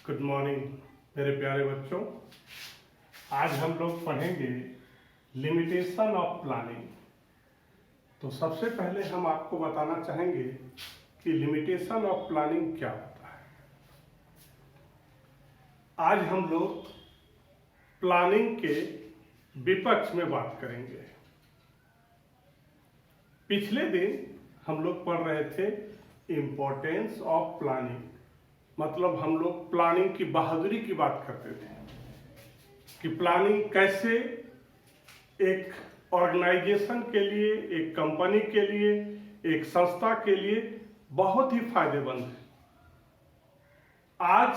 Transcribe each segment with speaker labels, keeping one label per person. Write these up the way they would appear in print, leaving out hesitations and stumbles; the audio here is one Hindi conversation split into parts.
Speaker 1: गुड मॉर्निंग मेरे प्यारे बच्चों। आज हम लोग पढ़ेंगे लिमिटेशन ऑफ प्लानिंग। तो सबसे पहले हम आपको बताना चाहेंगे कि लिमिटेशन ऑफ प्लानिंग क्या होता है। आज हम लोग प्लानिंग के विपक्ष में बात करेंगे। पिछले दिन हम लोग पढ़ रहे थे इम्पोर्टेंस ऑफ प्लानिंग, मतलब हम लोग प्लानिंग की बहादुरी की बात करते थे कि प्लानिंग कैसे एक ऑर्गेनाइजेशन के लिए, एक कंपनी के लिए, एक संस्था के लिए बहुत ही फायदेमंद है। आज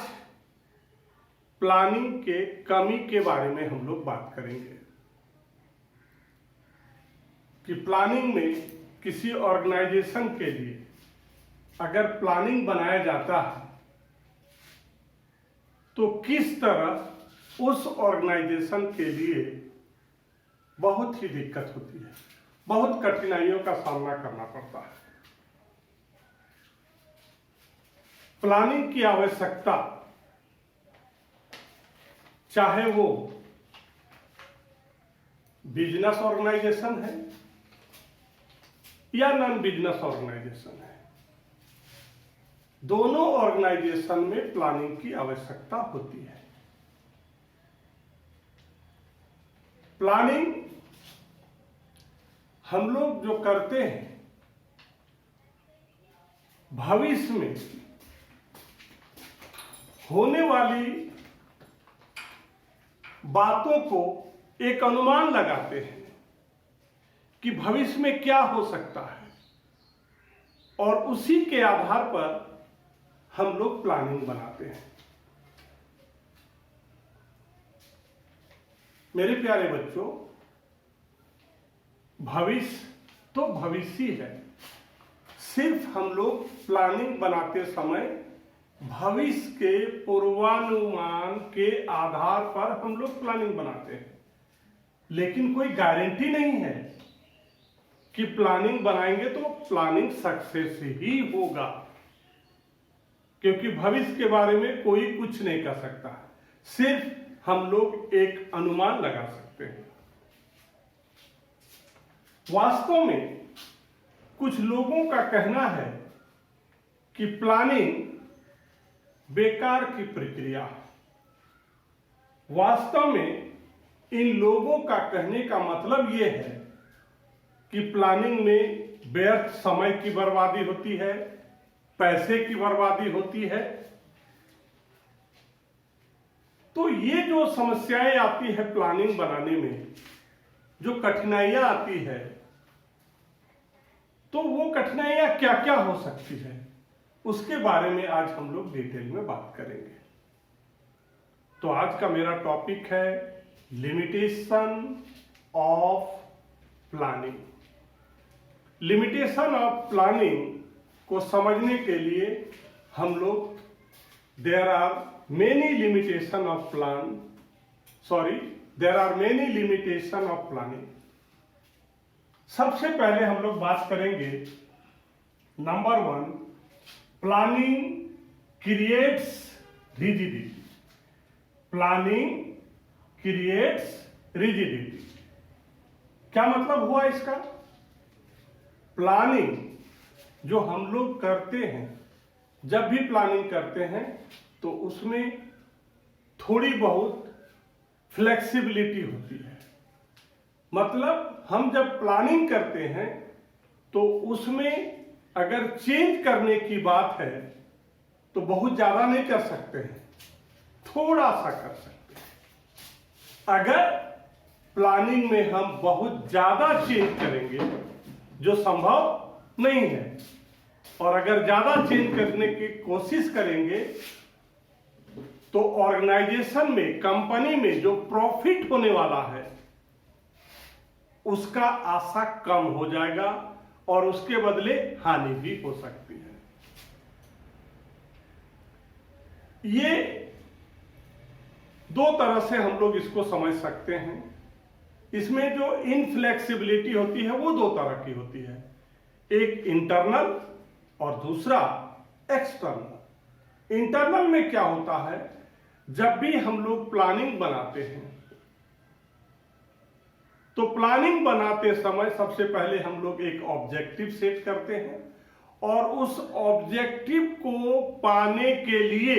Speaker 1: प्लानिंग के कमी के बारे में हम लोग बात करेंगे कि प्लानिंग में किसी ऑर्गेनाइजेशन के लिए अगर प्लानिंग बनाया जाता है तो किस तरह उस ऑर्गेनाइजेशन के लिए बहुत ही दिक्कत होती है, बहुत कठिनाइयों का सामना करना पड़ता है। प्लानिंग की आवश्यकता, चाहे वो बिजनेस ऑर्गेनाइजेशन है या नॉन बिजनेस ऑर्गेनाइजेशन है, दोनों ऑर्गेनाइजेशन में प्लानिंग की आवश्यकता होती है। प्लानिंग हम लोग जो करते हैं भविष्य में होने वाली बातों को एक अनुमान लगाते हैं कि भविष्य में क्या हो सकता है, और उसी के आधार पर हम लोग प्लानिंग बनाते हैं। मेरे प्यारे बच्चों, भविष्य तो भविष्य है। सिर्फ हम लोग प्लानिंग बनाते समय भविष्य के पूर्वानुमान के आधार पर हम लोग प्लानिंग बनाते हैं, लेकिन कोई गारंटी नहीं है कि प्लानिंग बनाएंगे तो प्लानिंग सक्सेस ही होगा, क्योंकि भविष्य के बारे में कोई कुछ नहीं कर सकता। सिर्फ हम लोग एक अनुमान लगा सकते हैं। वास्तव में कुछ लोगों का कहना है कि प्लानिंग बेकार की प्रक्रिया है। वास्तव में इन लोगों का कहने का मतलब यह है कि प्लानिंग में व्यर्थ समय की बर्बादी होती है, पैसे की बर्बादी होती है। तो ये जो समस्याएं आती है प्लानिंग बनाने में, जो कठिनाइयां आती है, तो वो कठिनाइयां क्या क्या हो सकती है, उसके बारे में आज हम लोग डिटेल में बात करेंगे। तो आज का मेरा टॉपिक है limitation of planning. Limitation of planning को समझने के लिए हम लोग there are many limitation of planning. सबसे पहले हम लोग बात करेंगे number 1, planning creates rigidity. Planning creates rigidity क्या मतलब हुआ इसका? प्लानिंग जो हम लोग करते हैं, जब भी प्लानिंग करते हैं तो उसमें थोड़ी बहुत फ्लेक्सिबिलिटी होती है। मतलब हम जब प्लानिंग करते हैं तो उसमें अगर चेंज करने की बात है तो बहुत ज्यादा नहीं कर सकते हैं, थोड़ा सा कर सकते हैं। अगर प्लानिंग में हम बहुत ज्यादा चेंज करेंगे, जो संभव नहीं है, और अगर ज्यादा चेंज करने की कोशिश करेंगे तो ऑर्गेनाइजेशन में, कंपनी में जो प्रॉफिट होने वाला है उसका आशा कम हो जाएगा और उसके बदले हानि भी हो सकती है। ये दो तरह से हम लोग इसको समझ सकते हैं। इसमें जो इनफ्लेक्सिबिलिटी होती है वो दो तरह की होती है, एक इंटरनल और दूसरा एक्सटर्नल। इंटरनल में क्या होता है, जब भी हम लोग प्लानिंग बनाते हैं तो प्लानिंग बनाते समय सबसे पहले हम लोग एक ऑब्जेक्टिव सेट करते हैं और उस ऑब्जेक्टिव को पाने के लिए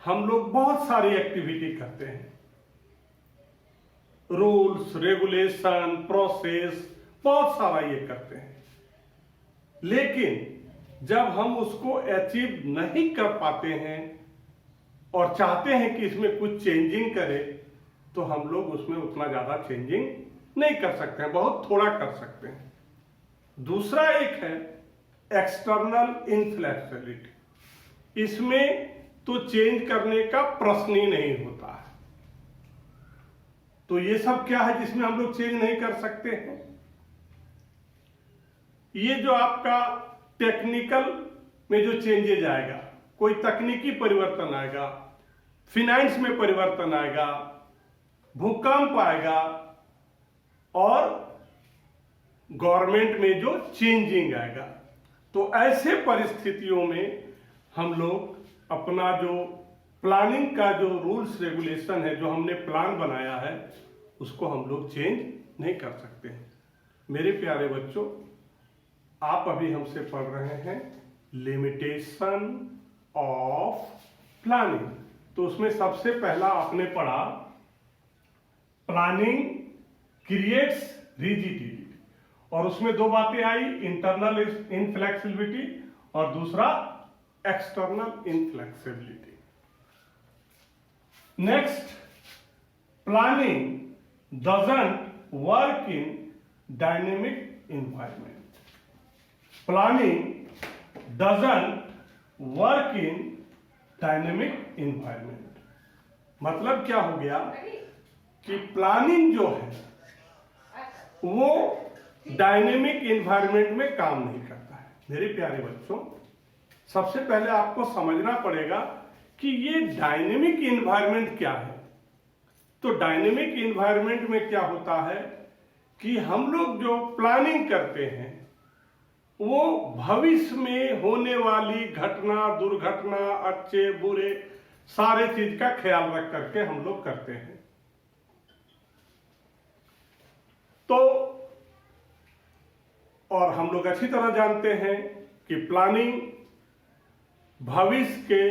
Speaker 1: हम लोग बहुत सारी एक्टिविटी करते हैं, रूल्स, रेगुलेशन, प्रोसेस, बहुत सारा ये करते हैं। लेकिन जब हम उसको अचीव नहीं कर पाते हैं और चाहते हैं कि इसमें कुछ चेंजिंग करें, तो हम लोग उसमें उतना ज्यादा चेंजिंग नहीं कर सकते हैं, बहुत थोड़ा कर सकते हैं। दूसरा एक है एक्सटर्नल इनफ्लेक्सिबिलिटी। इसमें तो चेंज करने का प्रश्न ही नहीं होता है। तो ये सब क्या है जिसमें हम लोग चेंज नहीं कर सकते हैं? ये जो आपका टेक्निकल में जो चेंजेज आएगा, कोई तकनीकी परिवर्तन आएगा, फिनांस में परिवर्तन आएगा, भूकंप आएगा और गवर्नमेंट में जो चेंजिंग आएगा, तो ऐसे परिस्थितियों में हम लोग अपना जो प्लानिंग का जो रूल्स रेगुलेशन है, जो हमने प्लान बनाया है, उसको हम लोग चेंज नहीं कर सकते हैं। मेरे प्यारे बच्चों, आप अभी हमसे पढ़ रहे हैं लिमिटेशन ऑफ प्लानिंग। तो उसमें सबसे पहला आपने पढ़ा प्लानिंग क्रिएट्स रिजिडिटी, और उसमें दो बातें आई, इंटरनल इनफ्लेक्सिबिलिटी और दूसरा external inflexibility. Next, planning doesn't work in dynamic environment. Planning doesn't work in dynamic environment. मतलब क्या हो गया कि प्लानिंग जो है वो डायनेमिक इन्वायरमेंट में काम नहीं करता है। मेरे प्यारे बच्चों, सबसे पहले आपको समझना पड़ेगा कि ये डायनेमिक इन्वायरमेंट क्या है। तो डायनेमिक इन्वायरमेंट में क्या होता है कि हम लोग जो प्लानिंग करते हैं वो भविष्य में होने वाली घटना, दुर्घटना, अच्छे बुरे सारे चीज का ख्याल रख करके हम लोग करते हैं। तो और हम लोग अच्छी तरह जानते हैं कि प्लानिंग भविष्य के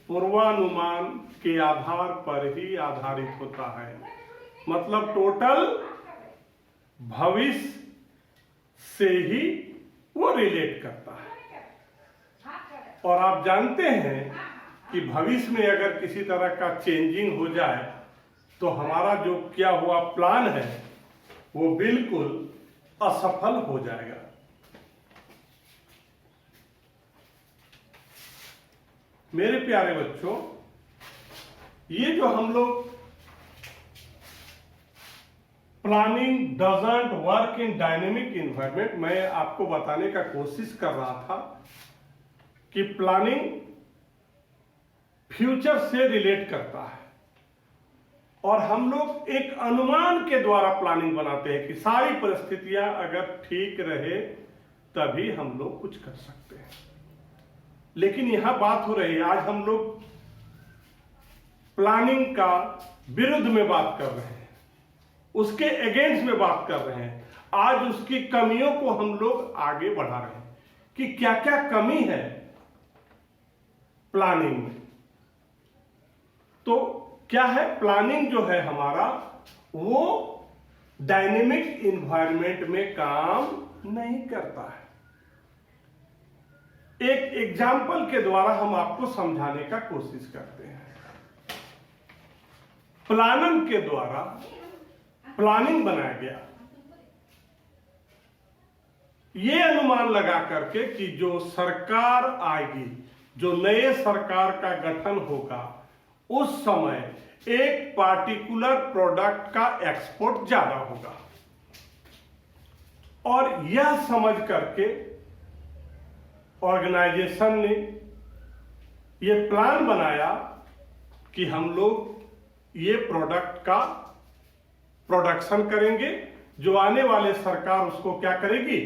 Speaker 1: पूर्वानुमान के आधार पर ही आधारित होता है। मतलब टोटल भविष्य से ही वो रिलेट करता है। और आप जानते हैं कि भविष्य में अगर किसी तरह का चेंजिंग हो जाए तो हमारा जो किया हुआ प्लान है वो बिल्कुल असफल हो जाएगा। मेरे प्यारे बच्चों, ये जो हम लोग planning doesn't work in dynamic environment, मैं आपको बताने का कोशिश कर रहा था कि प्लानिंग फ्यूचर से रिलेट करता है और हम लोग एक अनुमान के द्वारा प्लानिंग बनाते हैं कि सारी परिस्थितियां अगर ठीक रहे तभी हम लोग कुछ कर सकते हैं। लेकिन यहां बात हो रही है, आज हम लोग प्लानिंग का विरुद्ध में बात कर रहे हैं, उसके अगेंस्ट में बात कर रहे हैं। आज उसकी कमियों को हम लोग आगे बढ़ा रहे हैं कि क्या क्या कमी है प्लानिंग में। तो क्या है, प्लानिंग जो है हमारा वो डायनेमिक इन्वायरमेंट में काम नहीं करता है। एक एग्जाम्पल के द्वारा हम आपको समझाने का कोशिश करते हैं। प्लानिंग के द्वारा प्लानिंग बनाया गया ये अनुमान लगा करके कि जो सरकार आएगी, जो नए सरकार का गठन होगा, उस समय एक पार्टिकुलर प्रोडक्ट का एक्सपोर्ट ज्यादा होगा। और यह समझ करके ऑर्गेनाइजेशन ने यह प्लान बनाया कि हम लोग ये प्रोडक्ट का प्रोडक्शन करेंगे, जो आने वाले सरकार उसको क्या करेगी,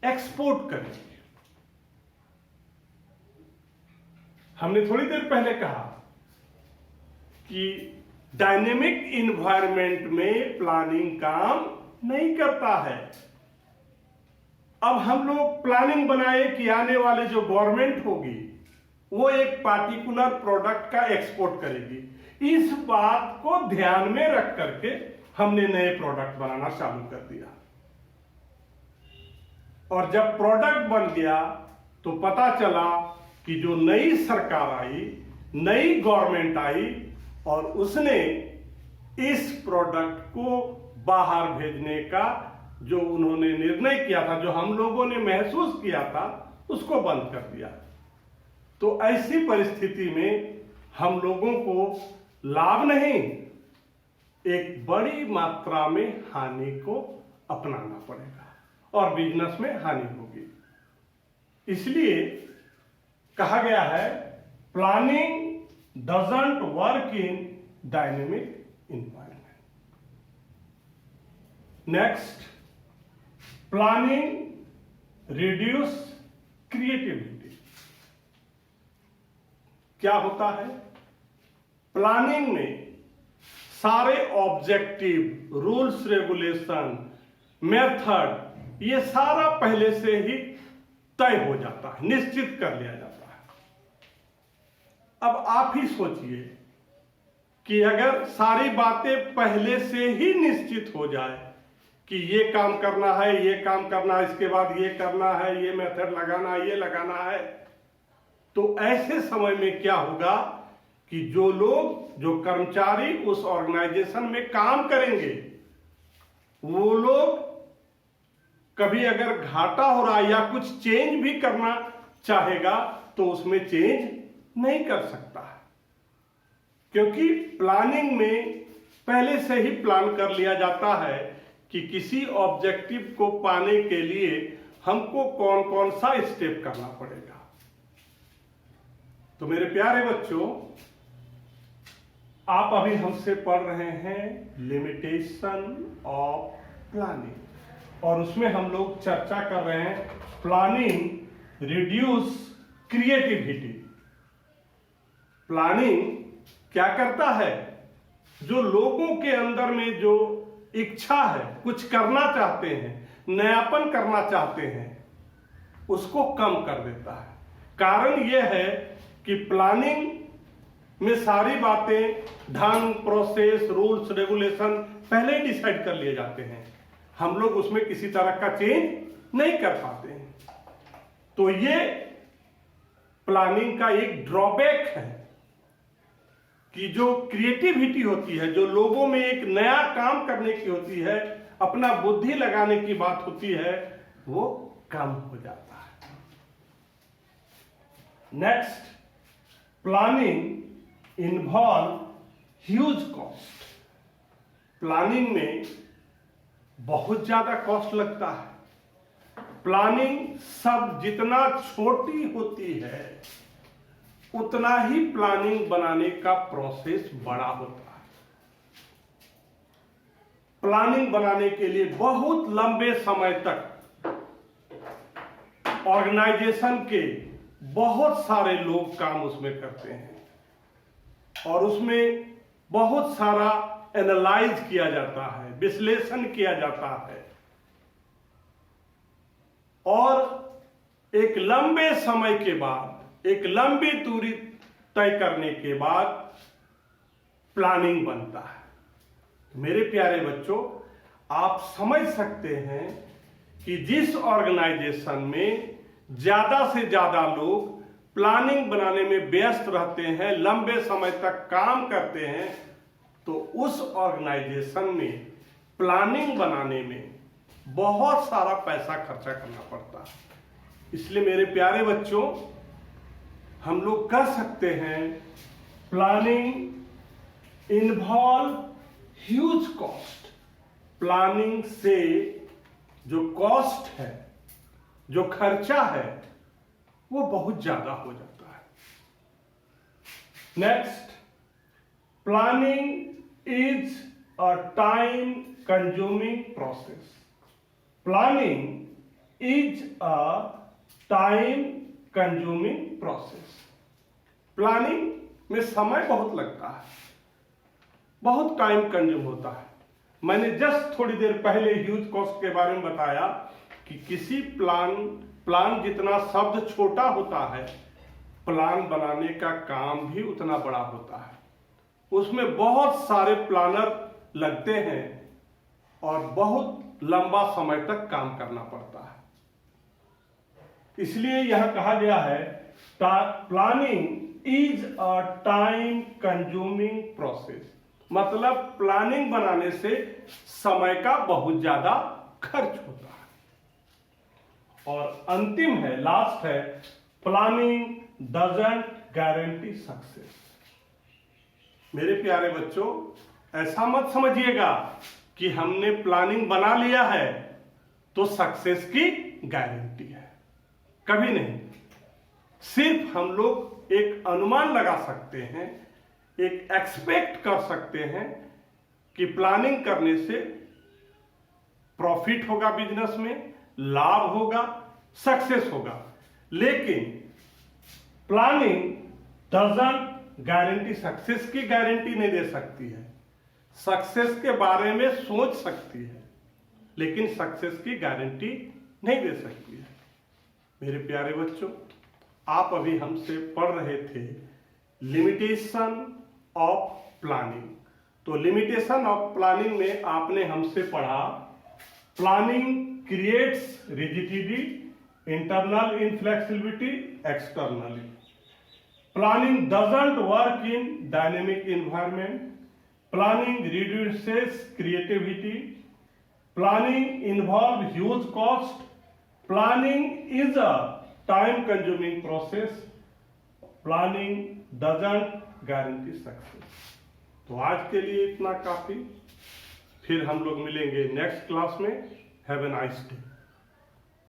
Speaker 1: एक्सपोर्ट करेगी। हमने थोड़ी देर पहले कहा कि डायनेमिक इन्वायरमेंट में प्लानिंग काम नहीं करता है। अब हम लोग प्लानिंग बनाए कि आने वाले जो गवर्नमेंट होगी वो एक पार्टिकुलर प्रोडक्ट का एक्सपोर्ट करेगी। इस बात को ध्यान में रख करके हमने नए प्रोडक्ट बनाना चालू कर दिया, और जब प्रोडक्ट बन गया तो पता चला कि जो नई सरकार आई, नई गवर्नमेंट आई, और उसने इस प्रोडक्ट को बाहर भेजने का जो उन्होंने निर्णय किया था, जो हम लोगों ने महसूस किया था, उसको बंद कर दिया। तो ऐसी परिस्थिति में हम लोगों को लाभ नहीं, एक बड़ी मात्रा में हानि को अपनाना पड़ेगा और बिजनेस में हानि होगी। इसलिए कहा गया है planning doesn't work in dynamic environment. Next, planning reduce creativity. क्या होता है? प्लानिंग में सारे ऑब्जेक्टिव, रूल्स रेगुलेशन, मेथड, ये सारा पहले से ही तय हो जाता है, निश्चित कर लिया जाता है। अब आप ही सोचिए कि अगर सारी बातें पहले से ही निश्चित हो जाए कि ये काम करना है, ये काम करना है, इसके बाद ये करना है, ये मेथड लगाना है, ये लगाना है, तो ऐसे समय में क्या होगा कि जो लोग, जो कर्मचारी उस ऑर्गेनाइजेशन में काम करेंगे, वो लोग कभी अगर घाटा हो रहा है या कुछ चेंज भी करना चाहेगा तो उसमें चेंज नहीं कर सकता है, क्योंकि प्लानिंग में पहले से ही प्लान कर लिया जाता है कि किसी ऑब्जेक्टिव को पाने के लिए हमको कौन कौन सा स्टेप करना पड़ेगा। तो मेरे प्यारे बच्चों, आप अभी हमसे पढ़ रहे हैं लिमिटेशन ऑफ प्लानिंग, और उसमें हम लोग चर्चा कर रहे हैं प्लानिंग रिड्यूस क्रिएटिविटी। प्लानिंग क्या करता है? जो लोगों के अंदर में जो इच्छा है, कुछ करना चाहते हैं, नयापन करना चाहते हैं, उसको कम कर देता है। कारण यह है कि प्लानिंग में सारी बातें, ढंग, प्रोसेस, रूल्स, रेगुलेशन पहले ही डिसाइड कर लिए जाते हैं। हम लोग उसमें किसी तरह का चेंज नहीं कर पाते हैं। तो ये प्लानिंग का एक ड्रॉबैक है कि जो क्रिएटिविटी होती है, जो लोगों में एक नया काम करने की होती है, अपना बुद्धि लगाने की बात होती है, वो कम हो जाता है। Next, planning involve huge cost. Planning में बहुत ज्यादा कॉस्ट लगता है। प्लानिंग सब जितना छोटी होती है उतना ही प्लानिंग बनाने का प्रोसेस बड़ा होता है। प्लानिंग बनाने के लिए बहुत लंबे समय तक ऑर्गेनाइजेशन के बहुत सारे लोग काम उसमें करते हैं, और उसमें बहुत सारा एनालाइज किया जाता है, विश्लेषण किया जाता है, और एक लंबे समय के बाद, एक लंबी दूरी तय करने के बाद प्लानिंग बनता है। मेरे प्यारे बच्चों, आप समझ सकते हैं कि जिस ऑर्गेनाइजेशन में ज्यादा से ज्यादा लोग प्लानिंग बनाने में व्यस्त रहते हैं, लंबे समय तक काम करते हैं, तो उस ऑर्गेनाइजेशन में प्लानिंग बनाने में बहुत सारा पैसा खर्चा करना पड़ता है। इसलिए मेरे प्यारे बच्चों, हम लोग कह सकते हैं planning involve huge cost. Planning से जो कॉस्ट है, जो खर्चा है, वो बहुत ज्यादा हो जाता है। Next, planning is a time consuming process. Planning is a time consuming process. Planning में समय बहुत लगता है, बहुत टाइम कंज्यूम होता है। मैंने जस्ट थोड़ी देर पहले ह्यूज कॉस्ट के बारे में बताया कि किसी प्लान जितना शब्द छोटा होता है, प्लान बनाने का काम भी उतना बड़ा होता है। उसमें बहुत सारे प्लानर लगते हैं और बहुत लंबा समय तक काम करना पड़ता है। इसलिए यह कहा गया है planning is a time consuming process, मतलब प्लानिंग बनाने से समय का बहुत ज्यादा खर्च होता है। और अंतिम है, लास्ट है, प्लानिंग डजंट गारंटी सक्सेस। मेरे प्यारे बच्चों, ऐसा मत समझिएगा कि हमने प्लानिंग बना लिया है तो सक्सेस की गारंटी है, कभी नहीं। सिर्फ हम लोग एक अनुमान लगा सकते हैं, एक एक्सपेक्ट कर सकते हैं कि प्लानिंग करने से प्रॉफिट होगा, बिजनेस में लाभ होगा, सक्सेस होगा। लेकिन प्लानिंग डजंट गारंटी, सक्सेस की गारंटी नहीं दे सकती है। सक्सेस के बारे में सोच सकती है लेकिन सक्सेस की गारंटी नहीं दे सकती है। मेरे प्यारे बच्चों, आप अभी हमसे पढ़ रहे थे लिमिटेशन ऑफ प्लानिंग। तो लिमिटेशन ऑफ प्लानिंग में आपने हमसे पढ़ा planning creates rigidity, internal inflexibility, externally. Planning doesn't work in dynamic environment. Planning reduces creativity. Planning involves huge cost. Planning is a time-consuming process. Planning doesn't guarantee success. तो आज के लिए इतना काफी। फिर हम लोग मिलेंगे नेक्स्ट क्लास में। Have a nice day.